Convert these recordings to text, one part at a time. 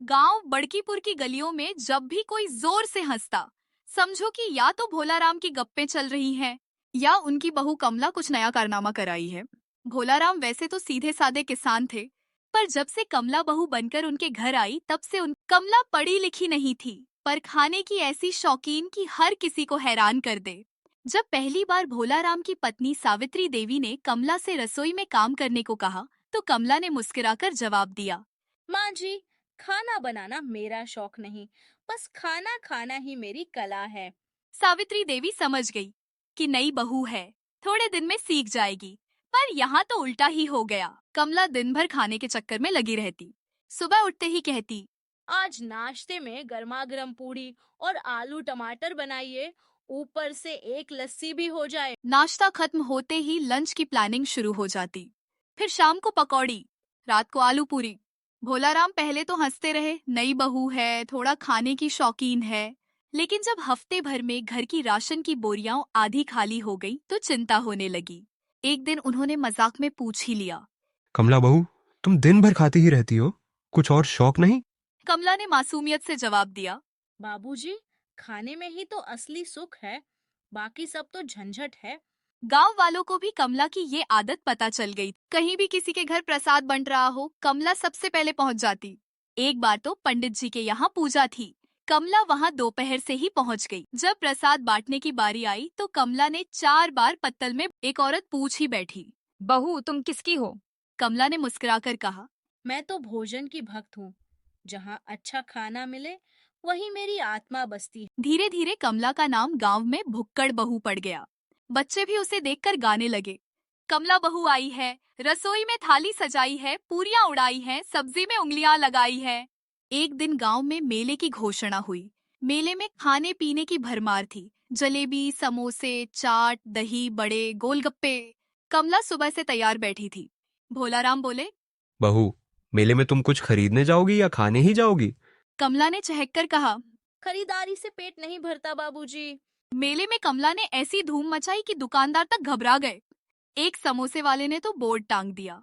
गांव बड़कीपुर की गलियों में जब भी कोई जोर से हंसता, समझो कि या तो भोलाराम की गप्पे चल रही हैं या उनकी बहू कमला कुछ नया कारनामा कराई है। भोलाराम वैसे तो सीधे साधे किसान थे, पर जब से कमला बहू बनकर उनके घर आई तब से उन कमला पढ़ी लिखी नहीं थी, पर खाने की ऐसी शौकीन कि हर किसी को हैरान कर दे। जब पहली बार भोलाराम की पत्नी सावित्री देवी ने कमला से रसोई में काम करने को कहा, तो कमला ने मुस्कुराकर जवाब दिया, माँ जी, खाना बनाना मेरा शौक नहीं, बस खाना खाना ही मेरी कला है। सावित्री देवी समझ गई कि नई बहू है, थोड़े दिन में सीख जाएगी। पर यहाँ तो उल्टा ही हो गया। कमला दिन भर खाने के चक्कर में लगी रहती। सुबह उठते ही कहती, आज नाश्ते में गर्मा गर्म पूड़ी और आलू टमाटर बनाइए, ऊपर से एक लस्सी भी हो जाए। नाश्ता खत्म होते ही लंच की प्लानिंग शुरू हो जाती। फिर शाम को पकौड़ी, रात को आलू पूरी। भोलाराम पहले तो हंसते रहे, नई बहू है, थोड़ा खाने की शौकीन है। लेकिन जब हफ्ते भर में घर की राशन की बोरियां आधी खाली हो गई तो चिंता होने लगी। एक दिन उन्होंने मजाक में पूछ ही लिया, कमला बहू, तुम दिन भर खाती ही रहती हो, कुछ और शौक नहीं? कमला ने मासूमियत से जवाब दिया, बाबूजी, खाने में ही तो असली सुख है, बाकी सब तो झंझट है। गांव वालों को भी कमला की ये आदत पता चल गई। कहीं भी किसी के घर प्रसाद बंट रहा हो, कमला सबसे पहले पहुंच जाती। एक बार तो पंडित जी के यहाँ पूजा थी, कमला वहाँ दोपहर से ही पहुंच गई। जब प्रसाद बांटने की बारी आई तो कमला ने 4 बार पत्तल में एक औरत पूछ ही बैठी, बहू तुम किसकी हो? कमला ने मुस्कुराकर कहा, मैं तो भोजन की भक्त हूँ, जहाँ अच्छा खाना मिले वही मेरी आत्मा बसती है। धीरे धीरे कमला का नाम गांव में भुक्कड़ बहू पड़ गया। बच्चे भी उसे देखकर गाने लगे, कमला बहू आई है, रसोई में थाली सजाई है, पूरियां उड़ाई हैं, सब्जी में उंगलियां लगाई है। एक दिन गांव में मेले की घोषणा हुई। मेले में खाने पीने की भरमार थी, जलेबी, समोसे, चाट, दही बड़े, गोलगप्पे। कमला सुबह से तैयार बैठी थी। भोलाराम बोले, बहू, मेले में तुम कुछ खरीदने जाओगी या खाने ही जाओगी? कमला ने चहककर कहा, खरीदारी से पेट नहीं भरता बाबूजी। मेले में कमला ने ऐसी धूम मचाई कि दुकानदार तक घबरा गए। एक समोसे वाले ने तो बोर्ड टांग दिया,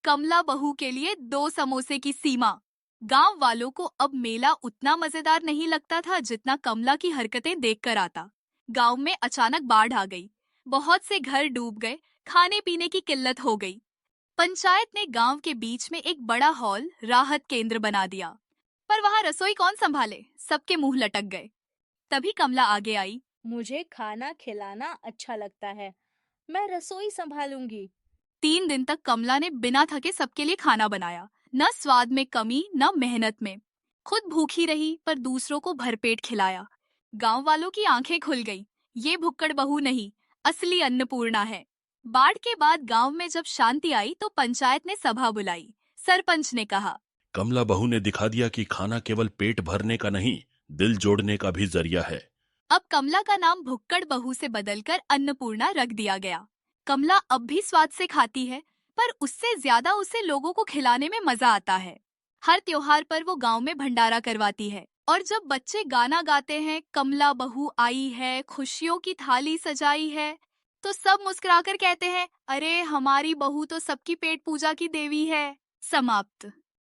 कमला बहू के लिए 2 समोसे की सीमा। गांव वालों को अब मेला उतना मजेदार नहीं लगता था जितना कमला की हरकतें देखकर आता। गांव में अचानक बाढ़ आ गई, बहुत से घर डूब गए, खाने पीने की किल्लत हो गई। पंचायत ने गांव के बीच में एक बड़ा हॉल राहत केंद्र बना दिया, पर वहां रसोई कौन संभाले, सबके मुंह लटक गए। तभी कमला आगे आई, मुझे खाना खिलाना अच्छा लगता है, मैं रसोई संभालूंगी। 3 दिन तक कमला ने बिना थके सबके लिए खाना बनाया। न स्वाद में कमी, न मेहनत में। खुद भूखी रही पर दूसरों को भरपेट खिलाया। गांव वालों की आंखें खुल गईं। ये भुक्कड़ बहू नहीं, असली अन्नपूर्णा है। बाढ़ के बाद गांव में जब शांति आई तो पंचायत ने सभा बुलाई। सरपंच ने कहा, कमला बहू ने दिखा दिया कि खाना केवल पेट भरने का नहीं, दिल जोड़ने का भी जरिया है। अब कमला का नाम भुक्कड़ बहू से बदलकर अन्नपूर्णा रख दिया गया। कमला अब भी स्वाद से खाती है, पर उससे ज्यादा उसे लोगों को खिलाने में मजा आता है। हर त्योहार पर वो गांव में भंडारा करवाती है, और जब बच्चे गाना गाते हैं, कमला बहू आई है, खुशियों की थाली सजाई है, तो सब मुस्कुराकर कहते हैं, अरे हमारी बहू तो सबकी पेट पूजा की देवी है। समाप्त।